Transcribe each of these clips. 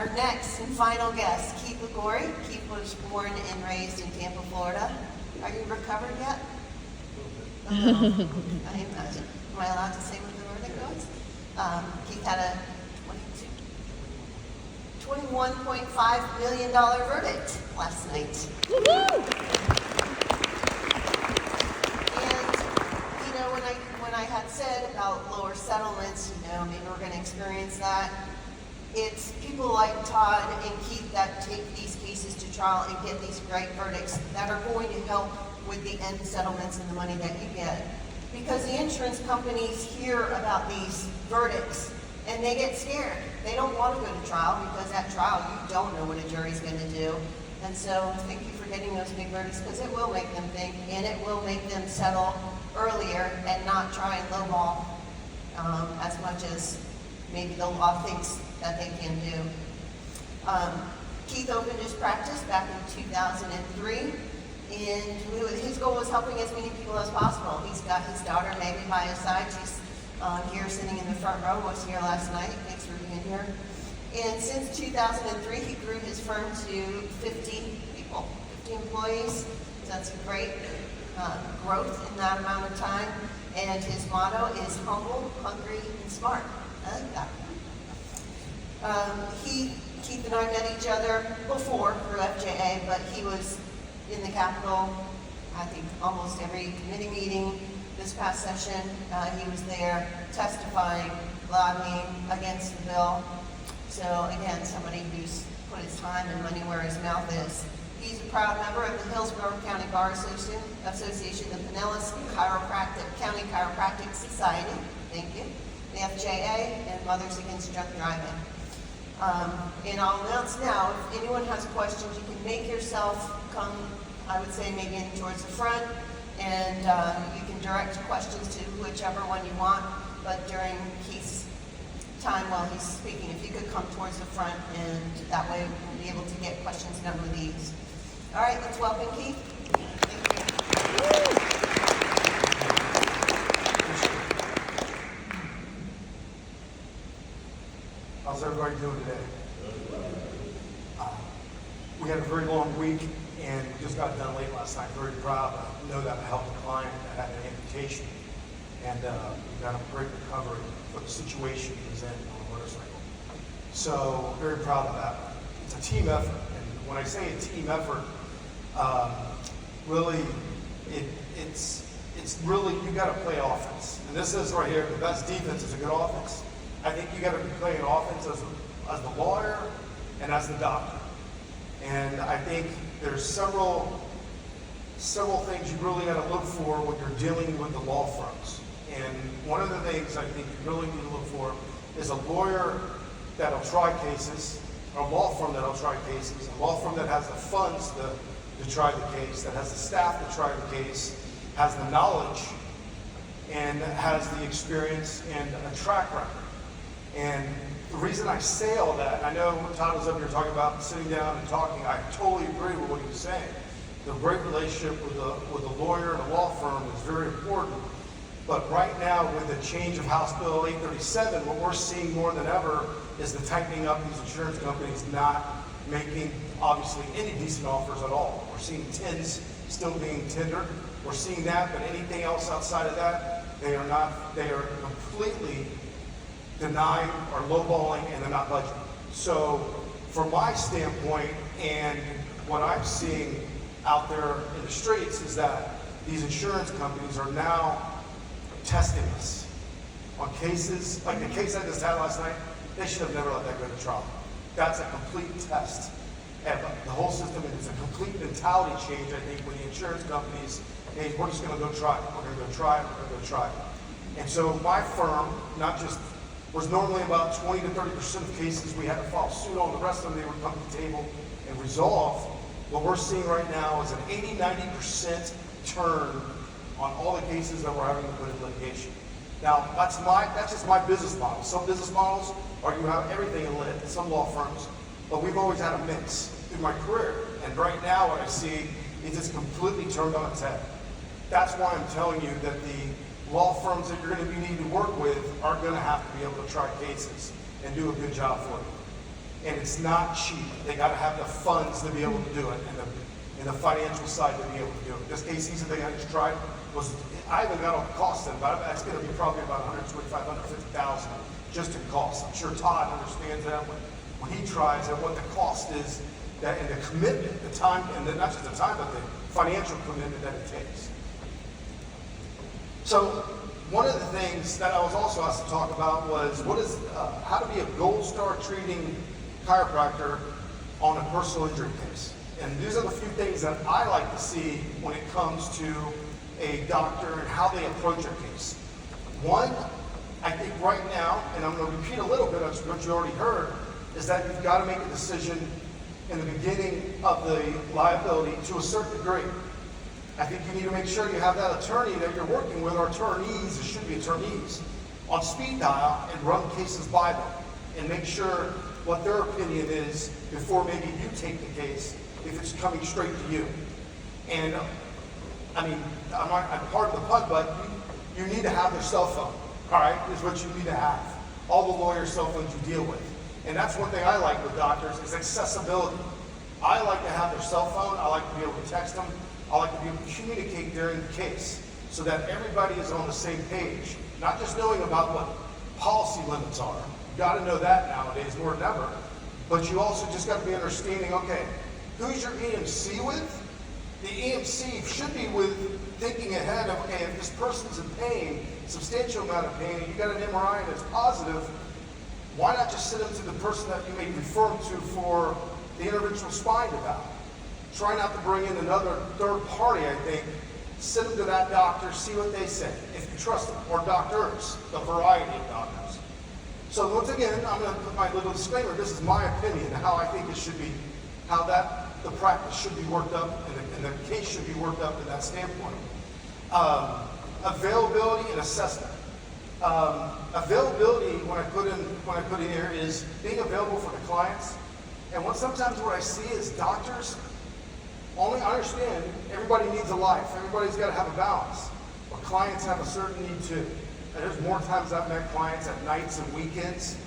Our next and final guest, Keith Ligori. Keith was born and raised in Tampa, Florida. Are you recovered yet? I imagine. Am I allowed to say what the verdict was? Keith had a $21.5 million verdict last night. And, you know, when I had said about lower settlements, you know, maybe we're going to experience that. It's people like Todd and Keith that take these cases to trial and get these great verdicts that are going to help with the end settlements and the money that you get. Because the insurance companies hear about these verdicts and they get scared. They don't want to go to trial because at trial you don't know what a jury's going to do. And so thank you for getting those big verdicts because it will make them think and it will make them settle earlier and not try and lowball as much as maybe the law thinks that they can do. Keith opened his practice back in 2003, and his goal was helping as many people as possible. He's got his daughter Maggie by his side. She's here sitting in the front row, was here last night. Thanks for being here. And since 2003, he grew his firm to 50 people, 50 employees. So that's a great growth in that amount of time. And his motto is humble, hungry, and smart. I like that. Keith and I met each other before through FJA, but he was in the Capitol, I think almost every committee meeting this past session. He was there testifying, lobbying against the bill. So again, somebody who's put his time and money where his mouth is. He's a proud member of the Hillsborough County Bar Association, the Pinellas County Chiropractic Society, thank you, the FJA, and Mothers Against Drunk Driving. And I'll announce now, if anyone has questions, you can make yourself come, I would say maybe in towards the front, and you can direct questions to whichever one you want, but during Keith's time while he's speaking, if you could come towards the front, and that way we'll be able to get questions done with these. All right, let's welcome Keith. Thank you. How's everybody doing today? We had a very long week and we just got done late last night. Very proud. I know that I helped a client that had an amputation and we got a great recovery for the situation he was in on a motorcycle. So very proud of that. It's a team effort, and when I say a team effort, really it's really, you got to play offense. And this is right here, the best defense is a good offense. I think you got to be playing offense as the lawyer and as the doctor. And I think there's several things you really got to look for when you're dealing with the law firms. And one of the things I think you really need to look for is a lawyer that'll try cases, or a law firm that'll try cases, a law firm that has the funds to try the case, that has the staff to try the case, has the knowledge, and has the experience and a track record. And the reason I say all that, I know Todd was up here talking about sitting down and talking, I totally agree with what he was saying. The great relationship with a lawyer and a law firm is very important. But right now, with the change of House Bill 837, what we're seeing more than ever is the tightening up these insurance companies not making, obviously, any decent offers at all. We're seeing tens still being tendered. We're seeing that, but anything else outside of that, they are completely denying or lowballing, and they're not budgeting. So from my standpoint and what I'm seeing out there in the streets is that these insurance companies are now testing us on cases, like the case I just had last night. They should have never let that go to trial. That's a complete test. And the whole system is a complete mentality change, I think, when the insurance companies, hey, we're just gonna go try it. We're gonna go try it, we're gonna go try it. And so my firm, was normally about 20 to 30% of cases we had to file suit on. The rest of them, they would come to the table and resolve. What we're seeing right now is an 80, 90% turn on all the cases that we're having to put in litigation. Now, that's just my business model. Some business models are you have everything in lit, some law firms, but we've always had a mix through my career. And right now what I see is it's completely turned on its head. That's why I'm telling you that the law firms that you're going to need to work with are going to have to be able to try cases and do a good job for you. and it's not cheap. They got to have the funds to be able to do it, and the financial side to be able to do it. This case season thing I just tried was, I haven't got all the costs in, but it's going to be probably about $125,000, $150,000 just in costs. I'm sure Todd understands that when he tries, and what the cost is, that, and the commitment, the time, and then not just the time, but the financial commitment that it takes. So one of the things that I was also asked to talk about was how to be a gold star treating chiropractor on a personal injury case. And these are the few things that I like to see when it comes to a doctor and how they approach a case. One, I think right now, and I'm going to repeat a little bit of what you already heard, is that you've got to make a decision in the beginning of the liability to a certain degree. I think you need to make sure you have that attorney that you're working with, or attorneys, it should be attorneys, on speed dial and run cases by them and make sure what their opinion is before maybe you take the case if it's coming straight to you. And I mean, I'm part of the putt, but you need to have their cell phone, all right, is what you need to have. All the lawyers' cell phones you deal with. And that's one thing I like with doctors is accessibility. I like to have their cell phone. I like to be able to text them. I like to be able to communicate during the case so that everybody is on the same page. Not just knowing about what policy limits are. You got to know that nowadays more than ever. But you also just got to be understanding, okay, who's your EMC with? The EMC should be with thinking ahead of, okay, if this person's in pain, substantial amount of pain, and you got an MRI and it's positive, why not just send them to the person that you may refer them to for the interventional spine eval? Try not to bring in another third party, I think. Send them to that doctor, see what they say, if you trust them, or doctors, a variety of doctors. So once again, I'm going to put my little disclaimer. This is my opinion, how I think it should be, how the practice should be worked up, and the case should be worked up in that standpoint. Availability and assessment. Availability, when I put in here, is being available for the clients. And sometimes what I see is doctors, I understand everybody needs a life. Everybody's got to have a balance. But clients have a certain need too. And there's more times I've met clients at nights and weekends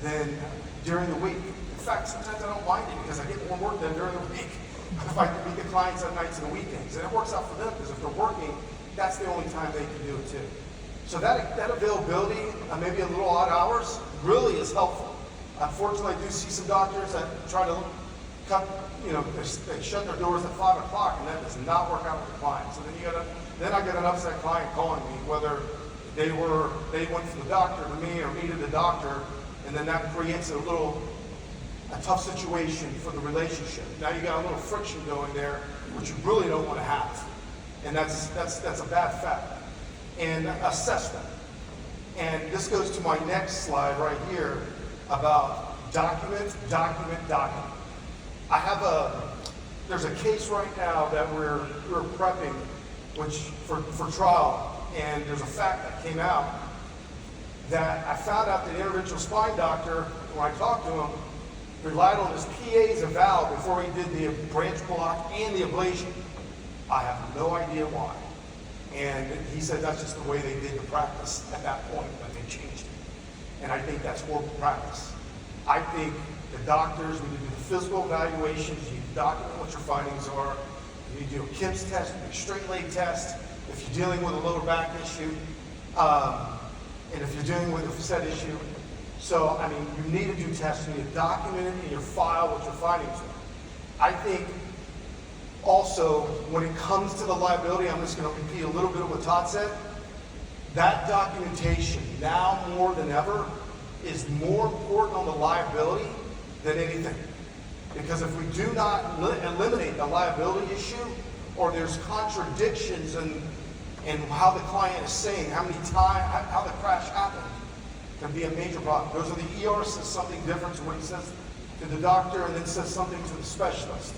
than during the week. In fact, sometimes I don't mind it because I get more work done during the week if I can meet the clients at nights and weekends. And it works out for them because if they're working, that's the only time they can do it too. So that availability, maybe a little odd hours, really is helpful. Unfortunately, I do see some doctors that try to cut, they shut their doors at 5 o'clock, and that does not work out with the client. So then I get an upset client calling me, whether they went from the doctor to me or me to the doctor, and then that creates a tough situation for the relationship. Now you got a little friction going there, which you really don't want to have. And that's a bad fact. And assessment. And this goes to my next slide right here about document. There's a case right now that we're prepping, which for trial, and there's a fact that came out that I found out that the interventional spine doctor, when I talked to him, relied on his PA's eval before he did the branch block and the ablation. I have no idea why. And he said that's just the way they did the practice at that point, but they changed it. And I think that's horrible practice. I think the doctors, when you do the physical evaluations, you document what your findings are. You do a KIPS test, a straight leg test, if you're dealing with a lower back issue, and if you're dealing with a facet issue. So, I mean, you need to do tests, you need to document it in your file what your findings are. I think also, when it comes to the liability, I'm just going to repeat a little bit of what Todd said. That documentation, now more than ever, is more important on the liability than anything. Because if we do not eliminate the liability issue, or there's contradictions in how the client is saying, how the crash happened, can be a major problem. Those are the ER says something different to what he says to the doctor, and then says something to the specialist.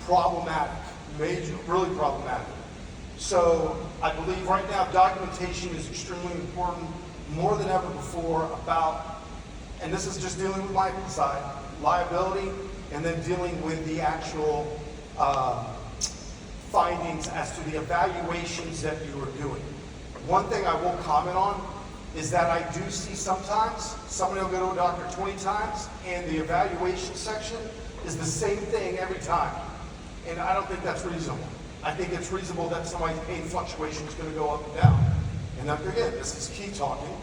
Problematic, major, really problematic. So I believe right now documentation is extremely important, more than ever before, about, and this is just dealing with my side, liability, and then dealing with the actual findings as to the evaluations that you are doing. One thing I will comment on is that I do see sometimes somebody will go to a doctor 20 times and the evaluation section is the same thing every time. And I don't think that's reasonable. I think it's reasonable that somebody's pain fluctuation is going to go up and down. And again, this is Keith talking,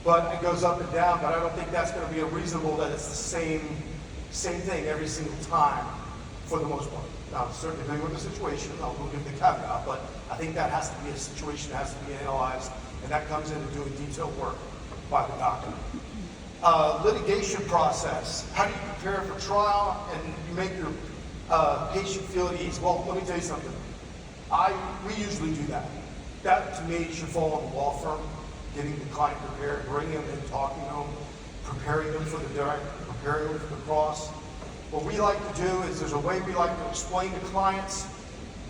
but it goes up and down, but I don't think that's going to be a reasonable that it's the same thing every single time for the most part. Now, certainly depending on the situation, I'll give the caveat, but I think that has to be a situation that has to be analyzed, and that comes into doing detailed work by the doctor. Litigation process. How do you prepare for trial and you make your patient feel at ease? Well, let me tell you something. We usually do that. That, to me, should fall on the law firm, getting the client prepared, bringing them in, talking to them, preparing them for the direct, preparing them for the cross. What we like to do is there's a way we like to explain to clients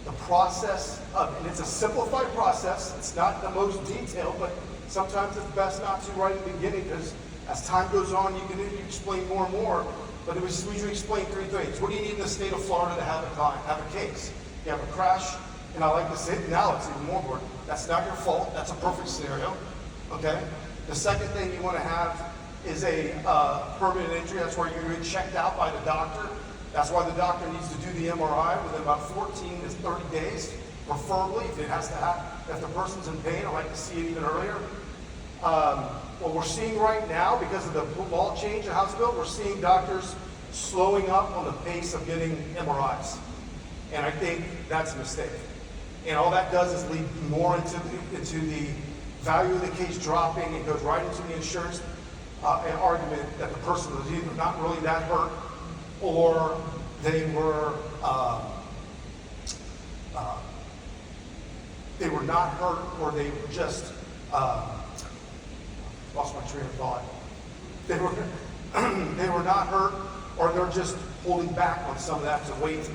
the process of, and it's a simplified process. It's not the most detailed, but sometimes it's best not to right in the beginning because as time goes on, you can explain more and more. But we usually explain three things. What do you need in the state of Florida to have a case? You have a crash, and I like to say, now it's even more important. That's not your fault. That's a perfect scenario. Okay? The second thing you want to have is a permanent injury. That's where you're going to get checked out by the doctor. That's why the doctor needs to do the MRI within about 14 to 30 days, preferably if it has to happen. If the person's in pain, I like to see it even earlier. What we're seeing right now, because of the law change in House Bill, we're seeing doctors slowing up on the pace of getting MRIs. And I think that's a mistake. And all that does is lead more into the value of the case dropping. It goes right into the insurance argument that the person was either not really that hurt or they were not hurt or they were just lost my train of thought. They were not hurt or they're just holding back on some of that to wait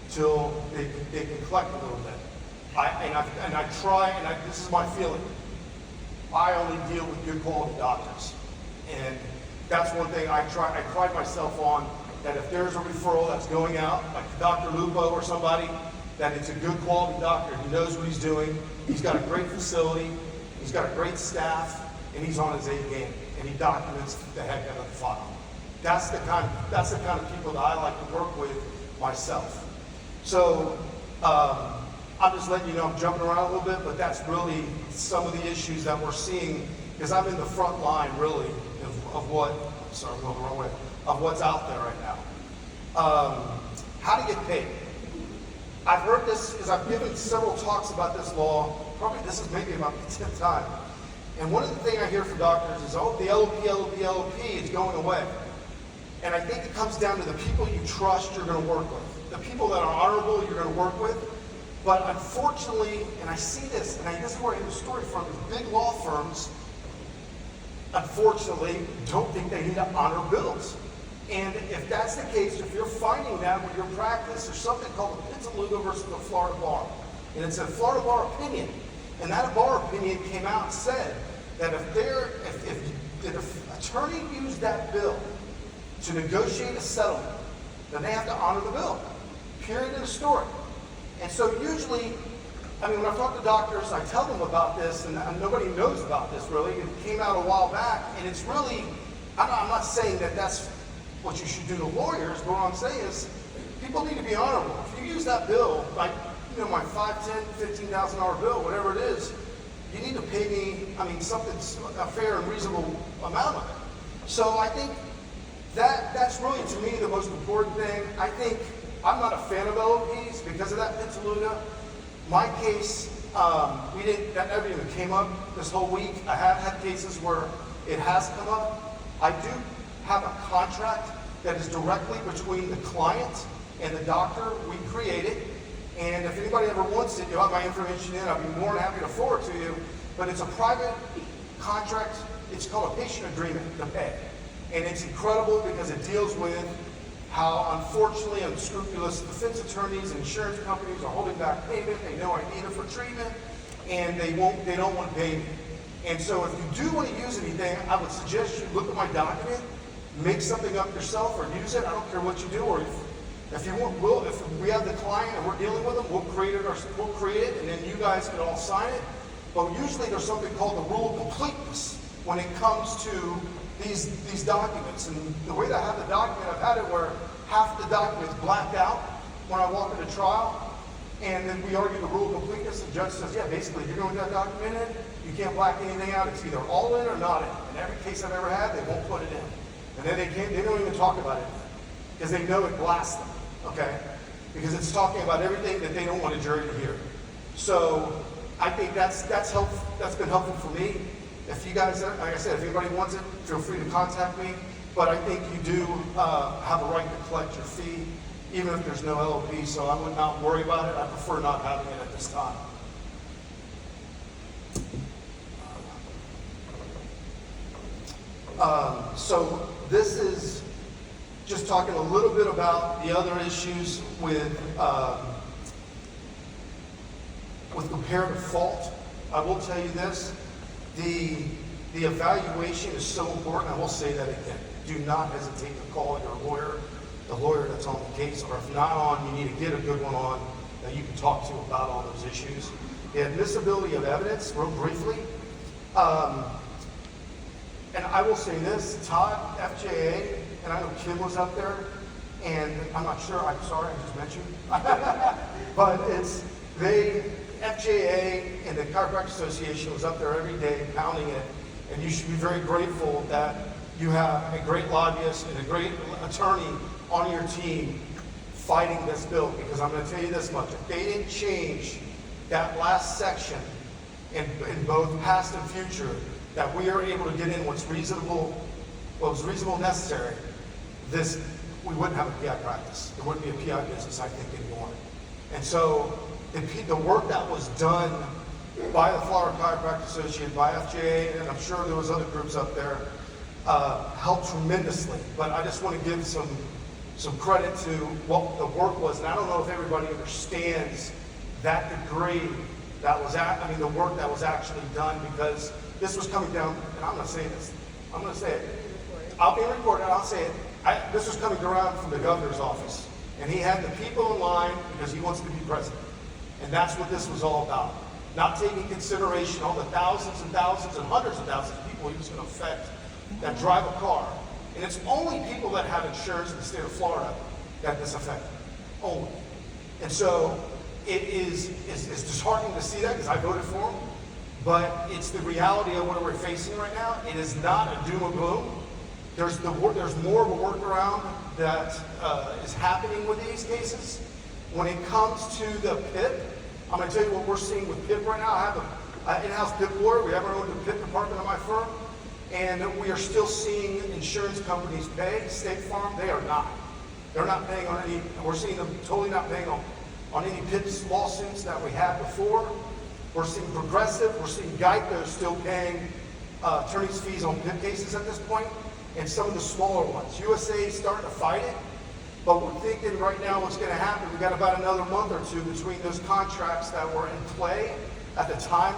till they can collect a little bit. This is my feeling. I only deal with good quality doctors. And that's one thing I pride myself on, that if there's a referral that's going out, like Dr. Lupo or somebody, that it's a good quality doctor. He knows what he's doing. He's got a great facility. He's got a great staff, and he's on his A game. And he documents the heck out of the file. That's the kind of people that I like to work with myself. So I'm just letting you know I'm jumping around a little bit, but that's really some of the issues that we're seeing, because I'm in the front line really of what's out there right now. How to get paid. I've heard this because I've given several talks about this law. Probably this is maybe about the 10th time. And one of the things I hear from doctors is, oh, the LOP is going away. And I think it comes down to the people you trust you're going to work with. The people that are honorable you're going to work with. But unfortunately, and I see this, and this is where I hear the story from, the big law firms, unfortunately, don't think they need to honor bills. And if that's the case, if you're finding that with your practice, there's something called the Pittsburgh versus the Florida Bar. And it's a Florida Bar opinion. And that bar opinion came out and said that if the attorney used that bill to negotiate a settlement, then they have to honor the bill. Period in the story. And so usually, when I talk to doctors, I tell them about this, and nobody knows about this really. It came out a while back, and it's really, I'm not saying that that's what you should do to lawyers, but what I'm saying is people need to be honorable. If you use that bill, like, my $5,000, $10,000, $15,000 bill, whatever it is, you need to pay me, something, a fair and reasonable amount of it. So I think that's really, to me, the most important thing. I think I'm not a fan of LOPs because of that Pittsburgh. My case, that never even came up this whole week. I have had cases where it has come up. I do have a contract that is directly between the client and the doctor we created. And if anybody ever wants it, you'll have my information in. I'll be more than happy to forward to you. But it's a private contract. It's called a patient agreement to pay. And it's incredible because it deals with how unfortunately unscrupulous defense attorneys and insurance companies are holding back payment. They know I need it for treatment, and they don't want to pay me. And so if you do want to use anything, I would suggest you look at my document, make something up yourself or use it. I don't care what you do, or if you want, if we have the client and we're dealing with them, we'll create it, and then you guys can all sign it. But usually there's something called the rule of completeness. when it comes to these documents. And the way that I have the document, I've had it where half the document is blacked out when I walk into trial, and then we argue the rule of completeness. The judge says, yeah, basically, if you're going to get that document in, you can't black anything out. It's either all in or not in. In every case I've ever had, they won't put it in. And then they don't even talk about it because they know it blasts them, okay? Because it's talking about everything that they don't want a jury to hear. So I think that's been helpful for me. If you guys, like I said, if anybody wants it, feel free to contact me. But I think you do have a right to collect your fee, even if there's no LLP, so I would not worry about it. I prefer not having it at this time. So this is just talking a little bit about the other issues with comparative fault. I will tell you this, the evaluation is so important. I will say that again. Do not hesitate to call your lawyer, the lawyer that's on the case, or if not on, you need to get a good one on that you can talk to about all those issues. The admissibility of evidence, real briefly. And I will say this, Todd, FJA, and I know Kim was up there, and I'm not sure, I'm sorry, I just met you. But FJA and the Chiropractic Association was up there every day pounding it, and you should be very grateful that you have a great lobbyist and a great attorney on your team fighting this bill, because I'm going to tell you this much, if they didn't change that last section in both past and future, that we are able to get in what was reasonable necessary, we wouldn't have a PI practice. There wouldn't be a PI business, I think, anymore. And so the work that was done by the Florida Chiropractic Association, by FJA, and I'm sure there was other groups up there, helped tremendously. But I just want to give some credit to what the work was. And I don't know if everybody understands that degree the work that was actually done, because this was coming down, and I'm going to say this, I'm going to say it. I'll be recorded, I'll say it. This was coming around from the governor's office, and he had the people in line because he wants to be president. And that's what this was all about. Not taking consideration all the thousands and thousands and hundreds of thousands of people he was going to affect that drive a car. And it's only people that have insurance in the state of Florida that this affected. Only. And so it's disheartening to see that, because I voted for him. But it's the reality of what we're facing right now. It is not a doom and gloom. There's more of a workaround that is happening with these cases. When it comes to the PIP, I'm going to tell you what we're seeing with PIP right now. I have an in-house PIP lawyer. We have our own PIP department at my firm. And we are still seeing insurance companies pay. State Farm, they are not. They're not paying on any, we're seeing them totally not paying on any PIP lawsuits that we had before. We're seeing Progressive, we're seeing Geico still paying attorney's fees on PIP cases at this point, and some of the smaller ones. USA is starting to fight it, but we're thinking right now what's going to happen, we got about another month or two between those contracts that were in play at the time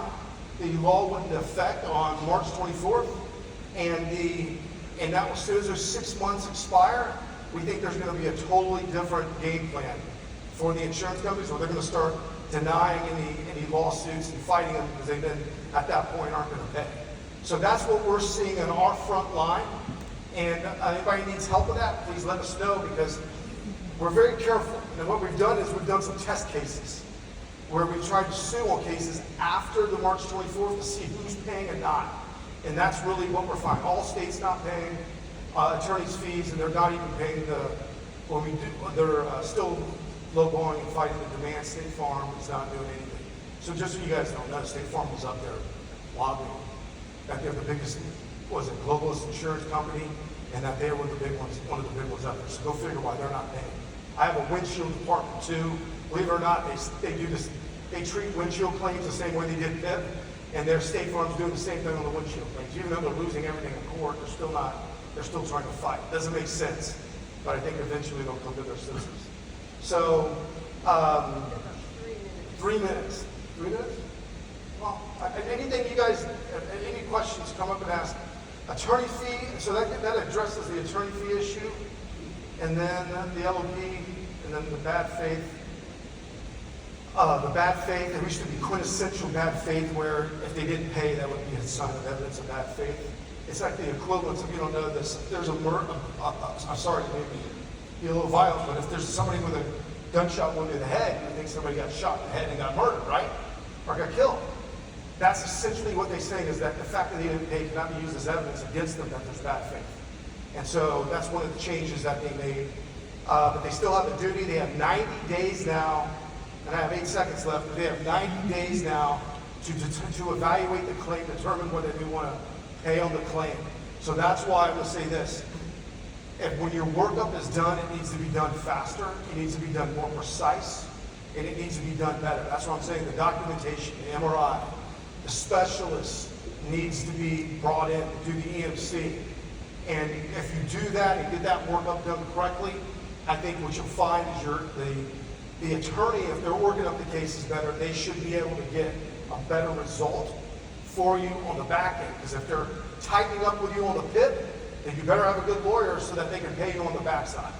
the law went into effect on March 24th, and that as soon as those 6 months expire, we think there's going to be a totally different game plan for the insurance companies, where they're going to start denying any lawsuits and fighting them, because they then at that point aren't going to pay. So that's what we're seeing on our front line. And anybody needs help with that, please let us know, because we're very careful. And what we've done is we've done some test cases where we tried to sue on cases after the March 24th to see who's paying and not. And that's really what we're finding. All states not paying attorney's fees, and they're not even paying they're still lowballing and fighting the demand. State Farm is not doing anything. So just so you guys don't know, State Farm was up there lobbying that they're the biggest, globalist insurance company, and that they were the big ones, one of the big ones up there. So go figure why they're not paying. I have a windshield department too. Believe it or not, they do this. They treat windshield claims the same way they did PIP, and their State Farm's doing the same thing on the windshield claims. Even though they're losing everything in court, they're still trying to fight. Doesn't make sense, but I think eventually they'll come to their senses. So, 3 minutes. 3 minutes? Well, anything you guys, any questions, come up and ask. Attorney fee, so that addresses the attorney fee issue, and then the LOP, and then the bad faith. The bad faith, there used to be quintessential bad faith, where if they didn't pay, that would be a sign of evidence of bad faith. It's like the equivalent, if you don't know this, if there's a murder, I'm sorry to maybe be a little violent, but if there's somebody with a gunshot wound to the head, you think somebody got shot in the head and got murdered, right? Or got killed. That's essentially what they're saying, is that the fact that they didn't pay cannot be used as evidence against them that there's bad faith. And so that's one of the changes that they made. But they still have a duty. They have 90 days now, and I have 8 seconds left, but they have 90 days now to evaluate the claim, determine whether they want to pay on the claim. So that's why I'm going to say this. If when your workup is done, it needs to be done faster, it needs to be done more precise, and it needs to be done better. That's what I'm saying. The documentation, the MRI, the specialist needs to be brought in to do the EMC. And if you do that and get that workup done correctly, I think what you'll find is the attorney, if they're working up the cases better, they should be able to get a better result for you on the back end. Because if they're tightening up with you on the PIP, then you better have a good lawyer so that they can pay you on the backside.